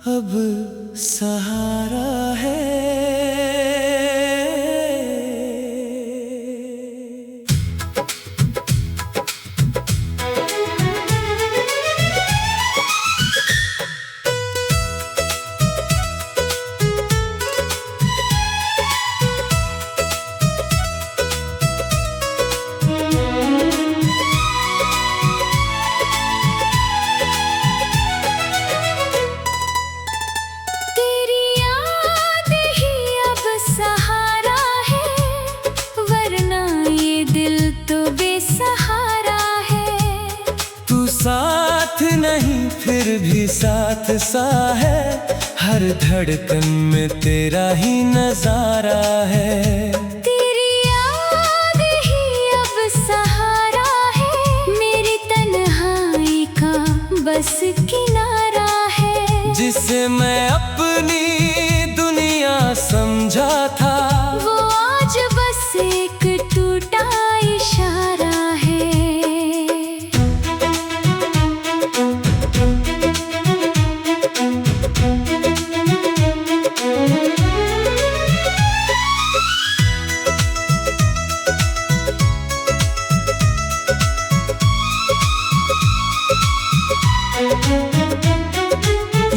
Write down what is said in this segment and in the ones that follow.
अब सहारा है। साथ नहीं फिर भी साथ सा है, हर धड़कन में तेरा ही नजारा है। तेरी याद ही अब सहारा है, मेरी तन्हाई का बस किनारा है। जिसे मैं अपनी दुनिया समझा था, वो आज बस एक टूटा इशारा है।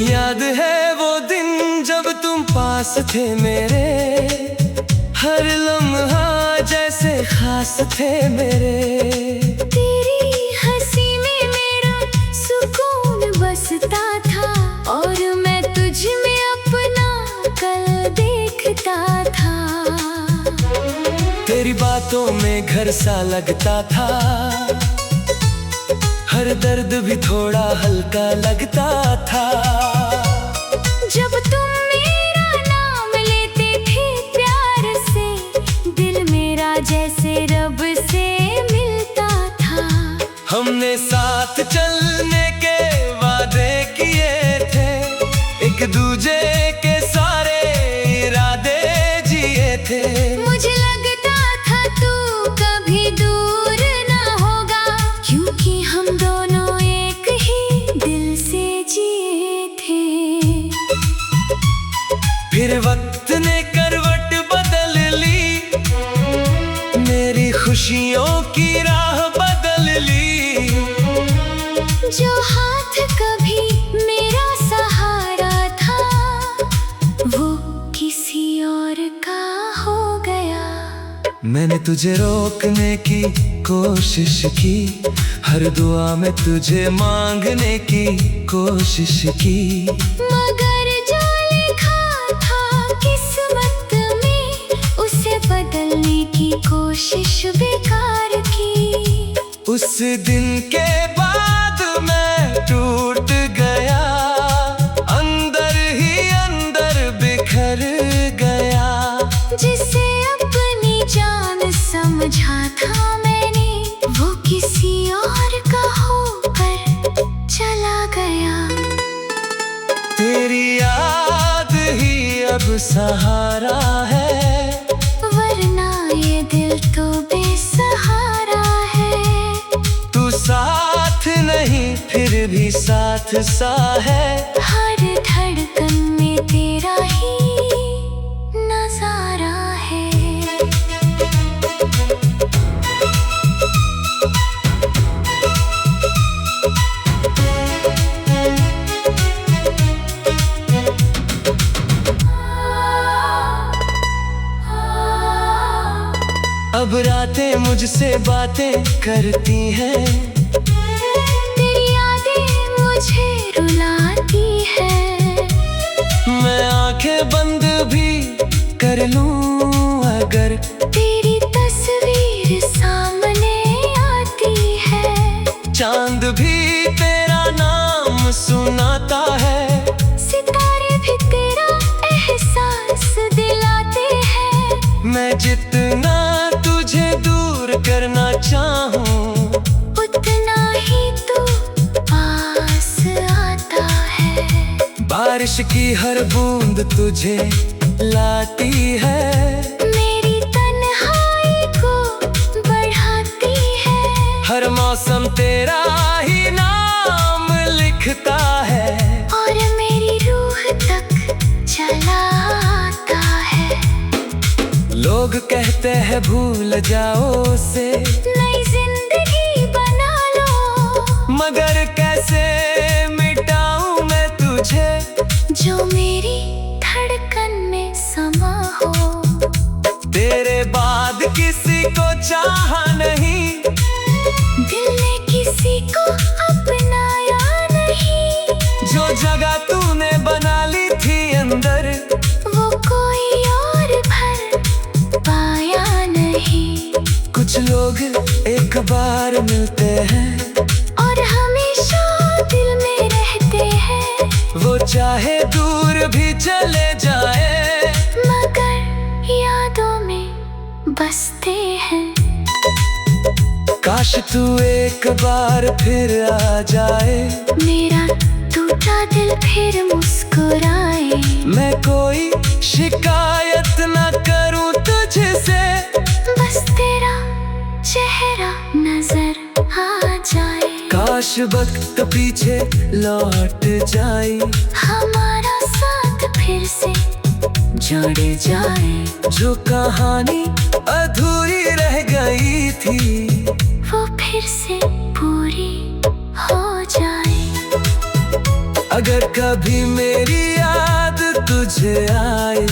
याद है वो दिन जब तुम पास थे मेरे, हर लम्हा जैसे खास थे मेरे। तेरी हंसी में मेरा सुकून बसता था, और मैं तुझ में अपना कल देखता था। तेरी बातों में घर सा लगता था, हर दर्द भी थोड़ा हल्का लगता था। जब तुम मेरा नाम लेते थे प्यार से, दिल मेरा जैसे रब से मिलता था। हमने साथ चलने के वादे किए थे, एक दूजे के सारे इरादे जिए थे। मुझे लगता था तू कभी दूर ना होगा, क्योंकि हम दोनों एक ही दिल से जिए थे। फिर वक्त ने करवट बदल ली, मेरी खुशियों की राह बदल ली। जो हाथ कभी मेरा सहारा था, वो किसी और का हो गया। मैंने तुझे रोकने की कोशिश की, हर दुआ में तुझे मांगने की कोशिश की। मगर जो लिखा था किस्मत में, उसे बदलने की कोशिश बेकार की। उस दिन के बाद मैं टूट गया, अंदर ही अंदर बिखर गया। जिसे अपनी जान समझा था मैंने, वो किसी और का होकर चला गया। तेरी याद ही अब सहारा है, वरना ये दिल तो बेसहारा है। तू साथ नहीं फिर भी साथ सा है, हर धड़कन में तेरा ही नजारा है। अब रातें मुझसे बातें करती हैं, तेरी यादें मुझे रुलाती है। मैं आंखें बंद भी कर लूं अगर तेरी तस्वीर सामने आती है। चांद भी तेरा नाम सुनाता है, सितारे भी तेरा एहसास दिलाते हैं। मैं जितना तुझे दूर करना चाहूं, उतना ही तू पास आता है। बारिश की हर बूंद तुझे लाती है, मेरी तन्हाई को बढ़ाती है। हर मौसम तेरा ही नाम लिखता है। और मेरी रूह कहते हैं भूल जाओ उसे, नई जिंदगी बना लो। मगर कैसे मिटाऊं मैं तुझे, जो मेरी धड़कन में समा हो। तेरे बाद किसी को चाहा नहीं, दिल ने किसी को अपनाया नहीं। जो जगह तूने बना ली थी अंदर, वो कोई और भर पाया नहीं। कुछ लोग एक बार मिलते हैं और हमेशा दिल में रहते हैं, वो चाहे दूर भी चले जाए, मगर यादों में बसते हैं। काश तू एक बार फिर आ जाए, मेरा टूटा दिल फिर मुस्कुराए। मैं कोई शिकायत ना करूं तुझसे, बस तेरा चेहरा नजर आ जाए। काश वक्त पीछे लौट जाए, हमारा साथ फिर से जोड़े जाए। जो कहानी अधूरी रह गई थी, वो फिर से पूरी हो जाए। अगर कभी मेरी याद तुझे आए,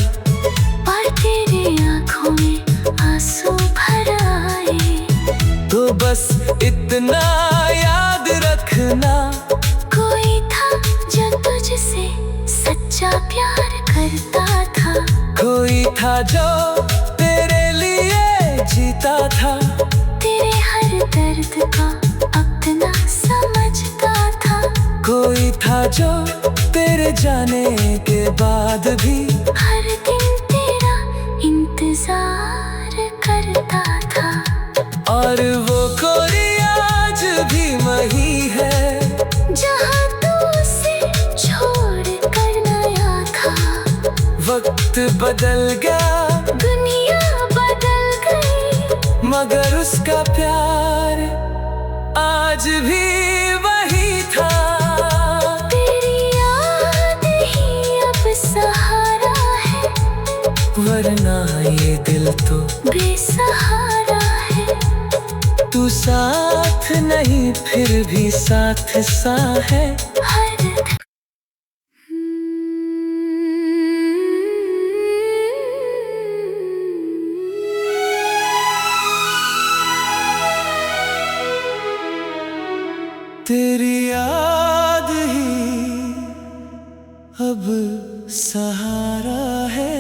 और तेरे आँखों में आंसू भर आए, तो बस इतना याद रखना, कोई था जो तुझसे सच्चा प्यार करता था। कोई था जो तेरे लिए जीता था, तेरे हर दर्द का अपना समझता था। कोई था जो तेरे जाने के बाद भी हर दिन तेरा इंतजार करता था। और वो कोई आज भी वही है, जहाँ तू उसे छोड़ कर नया था। वक्त बदल गया, दुनिया बदल गई, मगर उसका प्यार आज भी वही था। तेरी याद ही अब सहारा है, वरना ये दिल तो बेसहारा है। तू साथ नहीं फिर भी साथ सा है। हर तेरी याद ही अब सहारा है।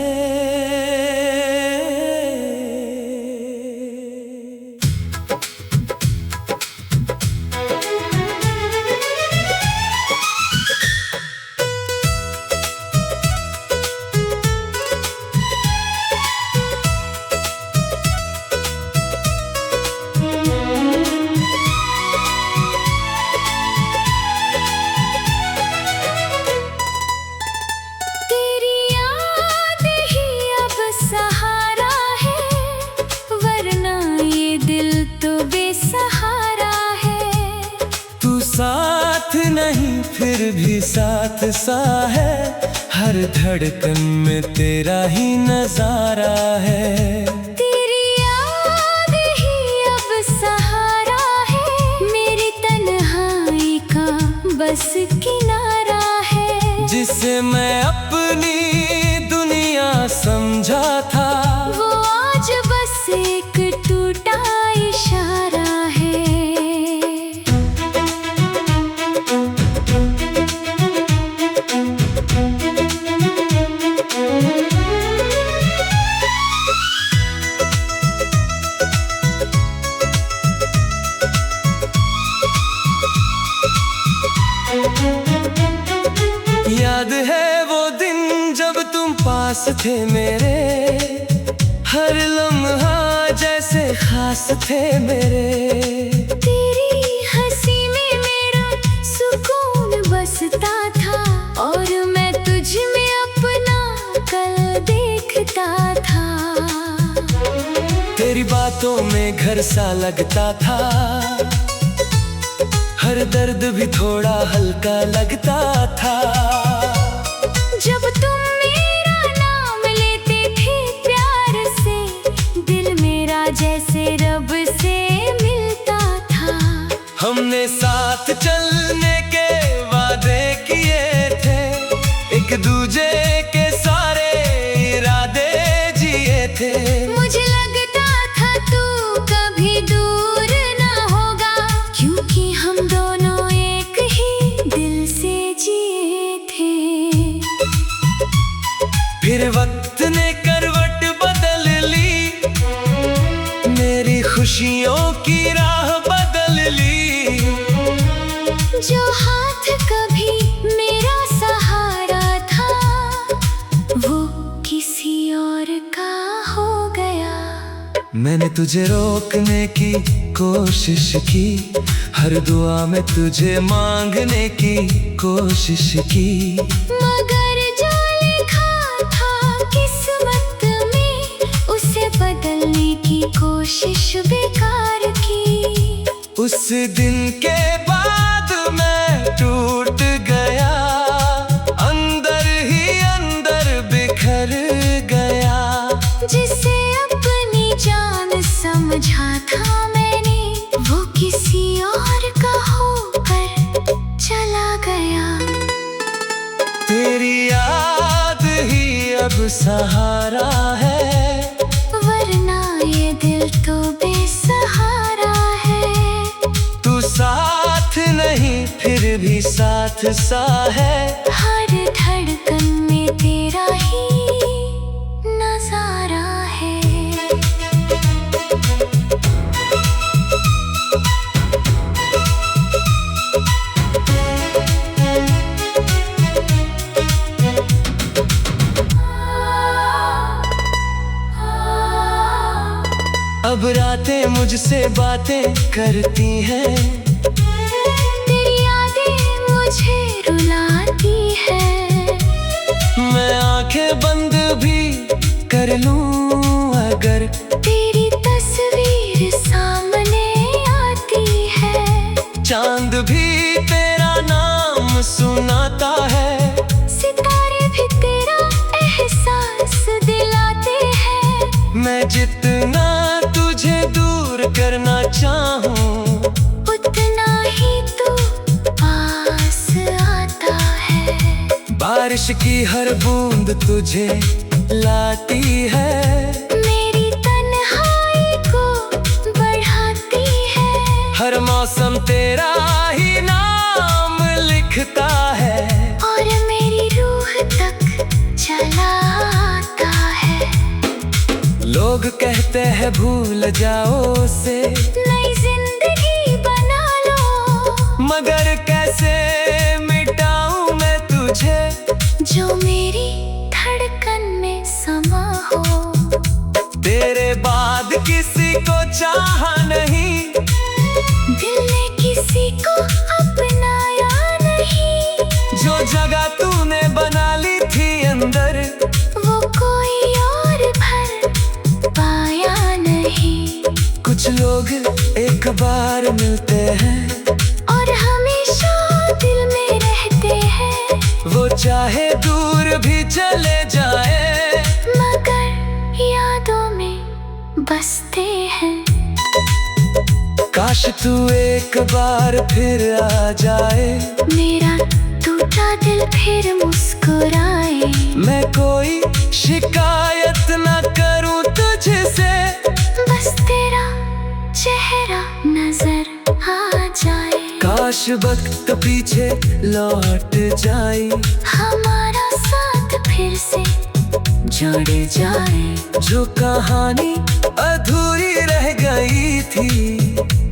तेरी याद ही अब सहारा है, वरना ये दिल तो बेसहारा है। तू साथ नहीं फिर भी साथ सा है, हर धड़कन में तेरा ही नजारा है। तेरी याद ही अब सहारा है, मेरी तन्हाई का बस किनारा है। जिसे मैं अपनी दुनिया समझा था, वो आज बस एक टूटा इशारा है। याद है वो दिन जब तुम पास थे मेरे, हर लम्हा जैसे खास थे मेरे। तेरी हंसी में मेरा सुकून बसता था, और मैं तुझ में अपना कल देखता था। तेरी बातों में घर सा लगता था, हर दर्द भी थोड़ा हल्का लगता था। जब तुम मेरा नाम लेते थे प्यार से, फिर वक्त ने करवट बदल ली, मेरी खुशियों की राह बदल ली। जो हाथ कभी मेरा सहारा था, वो किसी और का हो गया। मैंने तुझे रोकने की कोशिश की, हर दुआ में तुझे मांगने की कोशिश की। मगर जो लिखा था किस्मत में, उसे बदलने की कोशिश बेकार की। उस दिन के बाद मैं टूट गया, अंदर ही अंदर बिखर गया। जिसे अपनी जान समझा था मैंने, वो किसी और का होकर चला गया। तेरी याद ही अब सहारा है, वरना ये दिल तो बेसहारा है। तू साथ नहीं फिर भी साथ सा है। हर धड़कन में तेरा ही नजारा है। अब रातें मुझसे बातें करती हैं, तेरी यादें मुझे रुलाती है। मैं आंखें बंद भी कर लूं अगर तेरी तस्वीर सामने आती है। चांद भी तेरा नाम सुनाता है। सितारे भी तेरा एहसास दिलाते हैं। मैं जितना तुझे दूर करना चाहूं, उतना ही तू पास आता है। बारिश की हर बूंद तुझे लाती है। मेरी तन्हाई को बढ़ाती है। हर मौसम तेरा ही नाम लिखता है, और मेरी रूह तक चला आता है। लोग कहते हैं भूल जाओ उसे, नई जिंदगी बना लो। मगर कैसे मिटाऊं मैं तुझे, जो मेरी धड़कन में समा हो। तेरे बाद किसी को चाहा नहीं, दिल ने किसी को अपनाया नहीं। जो जगह तूने बना ली थी अंदर, वो कोई और भर पाया नहीं। कुछ लोग एक बार मिलते हैं, और हमेशा दिल में रहते हैं। वो चाहे दूर भी चले जाए, मगर यादों में बसते हैं। काश तू एक बार फिर आ जाए, मेरा टूटा दिल फिर मुस्कुराए। मैं कोई शिकायत ना करूं तुझसे, बस तेरा चेहरा नजर आ जाए। काश वक्त पीछे लौट जाए, हमारा साथ फिर से जोड़े जाए। जो कहानी अधूरी रह गई थी,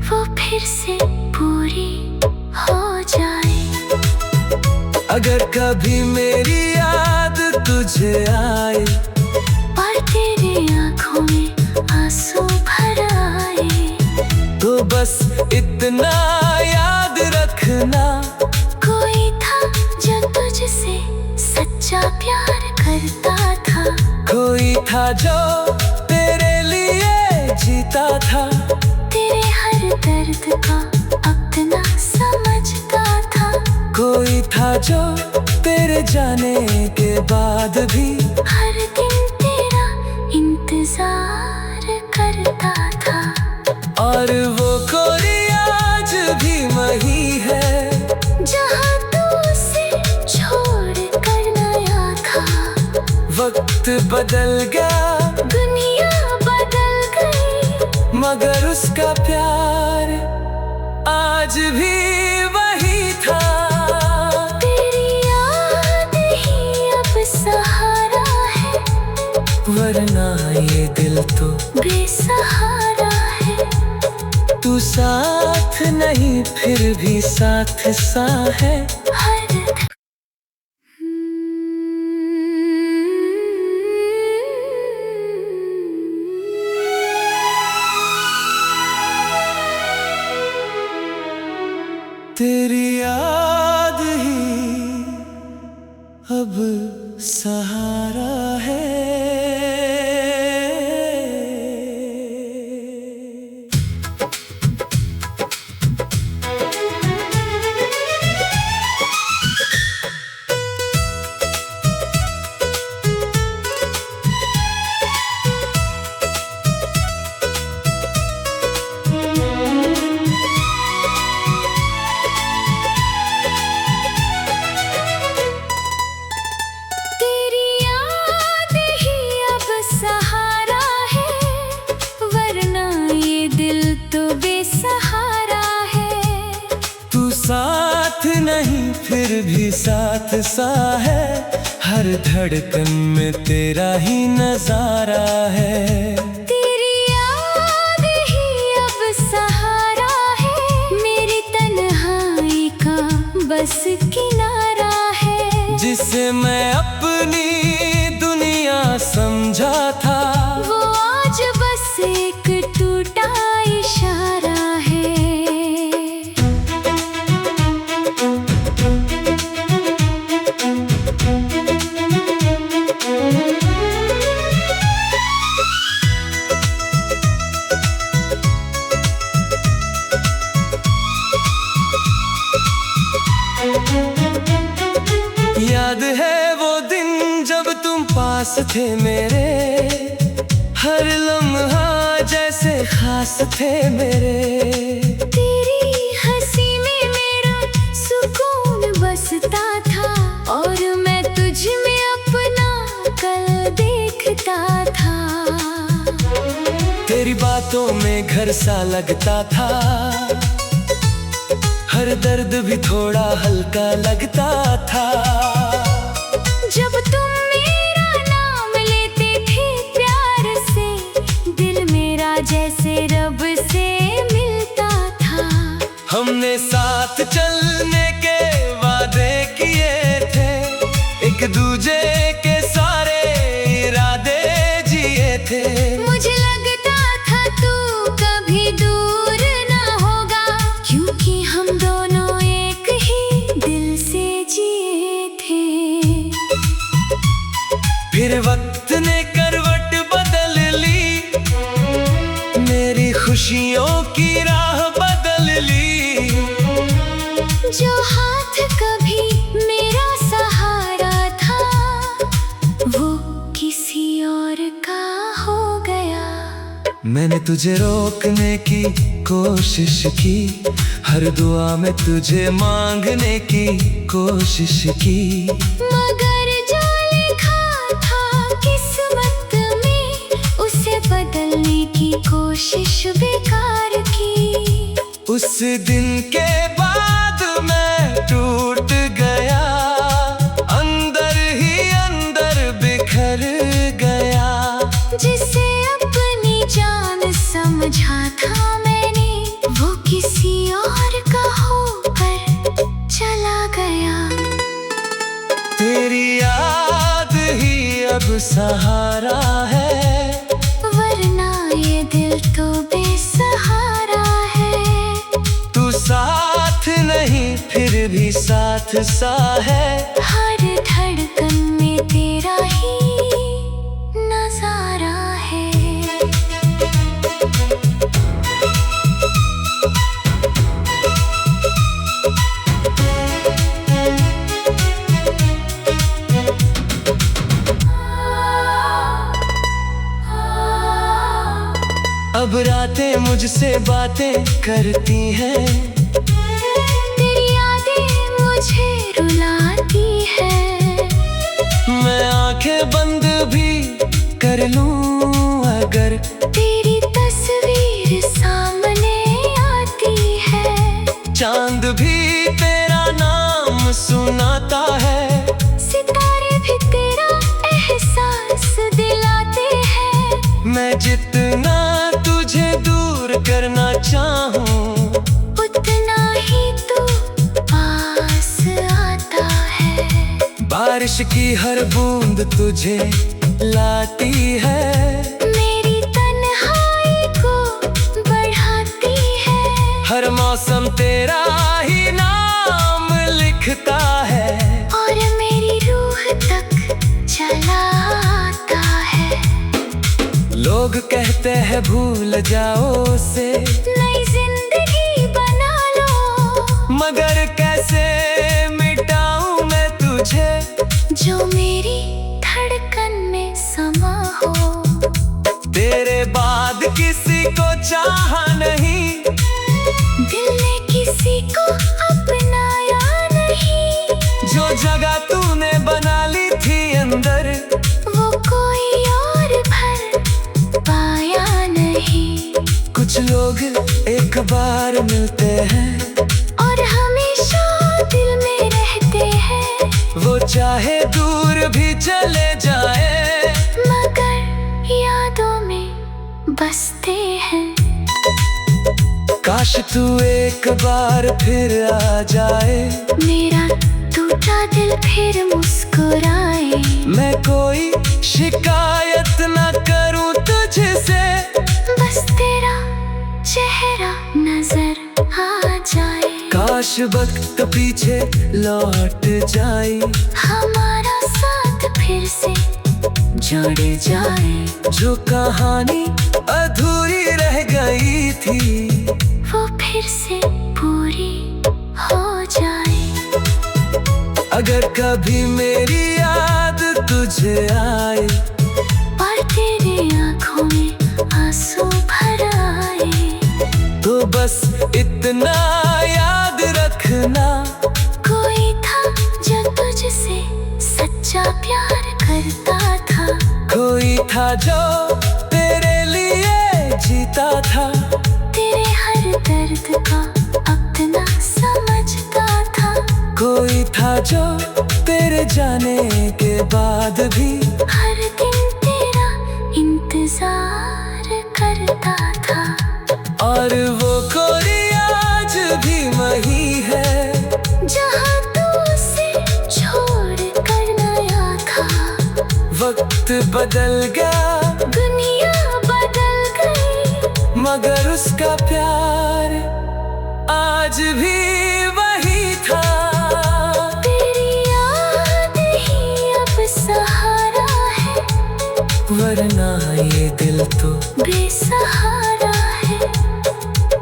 वो फिर से पूरी हो जाए। अगर कभी मेरी याद तुझे आए, और तेरे आँखों में आंसू भर आए, तो बस इतना याद रखना, कोई था जो तुझसे सच्चा प्यार करता था। कोई था जो तेरे लिए जीता था। तेरे हर दर्द का अपना समझता था। कोई था जो तेरे जाने के बाद भी हर दिन तेरा इंतजार करता था। और वो कोई आज भी वही है, जहाँ तू उसे छोड़ कर नया था। वक्त बदल गया, दुनिया बदल गई, मगर उसका प्यार आज भी वही था। तेरी याद ही अब सहारा है, दिल तो बेसहारा है। तू साथ नहीं फिर भी साथ सा है। हर तेरी याद ही अब सहारा है। तेरी याद ही अब सहारा है, वरना ये दिल तो बेसहारा है। तू साथ नहीं फिर भी साथ सा है। हर धड़कन में तेरा ही नजारा है। तेरी याद ही अब सहारा है, मेरी तन्हाई का बस किनारा है। जिसे मैं अपनी दुनिया समझा था, वो आज बस एक टूटा इशारा है। याद है वो दिन जब तुम पास थे मेरे, हर लम्हा जैसे खास थे मेरे। तेरी हंसी में मेरा सुकून बसता था, और मैं तुझ में अपना कल देखता था। तेरी बातों में घर सा लगता था, हर दर्द भी थोड़ा हल्का लगता था। जब तुम मेरा नाम लेते थे प्यार से, दिल मेरा जैसे रब से मिलता था। हमने साथ चलने के वादे किए थे, एक दूजे के सारे इरादे जिए थे। मुझे लगता था तू कभी दूर ना होगा, क्योंकि हम दोनों एक ही दिल से जिए थे। फिर वक्त ने करवट बदल ली, मेरी खुशियों की राह बदल ली। जो हाथ कभी मेरा सहारा था, वो किसी और का हो गया। मैंने तुझे रोकने की कोशिश की, हर दुआ में तुझे मांगने की कोशिश की। मगर जो लिखा था किस्मत में, उसे बदलने की कोशिश बेकार की। उस दिन के बाद मैं टूट गया, अंदर ही अंदर बिखर गया। जिसे अपनी जान समझा था मैंने, वो किसी और का होकर चला गया। तेरी याद ही अब सहारा है, वरना ये दिल तो बेसहारा है। तू साथ नहीं फिर भी साथ सा है। हर धड़कन में तेरा ही नजारा है। अब रातें मुझसे बातें करती हैं, तेरी यादें मुझे रुलाती है। मैं आंखें बंद भी कर लूं अगर तेरी तस्वीर सामने आती है। चांद भी तेरा नाम सुनाता है, सितारे भी तेरा एहसास दिलाते हैं। मैं बारिश की हर बूंद तुझे लाती है, मेरी तन्हाई को बढ़ाती है। हर मौसम तेरा ही नाम लिखता है, और मेरी रूह तक चला आता है। लोग कहते हैं भूल जाओ उसे, नई जिंदगी बना लो, मगर कैसे मिटाऊं मैं तुझे, जो मेरी धड़कन में समा हो। तेरे बाद किसी को चाहा नहीं, दिल ने किसी को अपनाया नहीं, जो जगह तूने बना ली थी अंदर, वो कोई और भर पाया नहीं। कुछ लोग एक बार मिलते हैं और हमेशा दिल में रहते हैं, वो चाहे दूर भी चले जाए, मगर यादों में बसते हैं। काश तू एक बार फिर आ जाए, मेरा टूटा दिल फिर मुस्कुराए, मैं कोई शिकायत ना करूं तुझसे, बस तेरा चेहरा नजर आ जाए। काश वक्त पीछे लौट जाए, हमारा साथ फिर से जोड़े जाए, जो कहानी अधूरी रह गई थी, वो फिर से पूरी हो जाए। अगर कभी मेरी याद तुझे आए, और तेरे आँखों में आंसू भर आए, तो बस इतना याद रखना, कोई था जो तुझसे सच्चा प्यार करता था, कोई था जो तेरे लिए जीता था, तेरे हर दर्द का अपना समझता था, कोई था जो तेरे जाने के बाद भी हर दिन तेरा इंतजार करता था। और वो कोई आज भी वही है, जहाँ तू उसे छोड़ कर नया था, वक्त बदल गया, दुनिया बदल गई, मगर उसका प्यार आज भी वही था। तेरी याद ही अब सहारा है, वरना ये दिल तो बेसहारा है।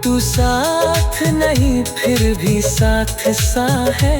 तू साथ नहीं फिर भी साथ सा है।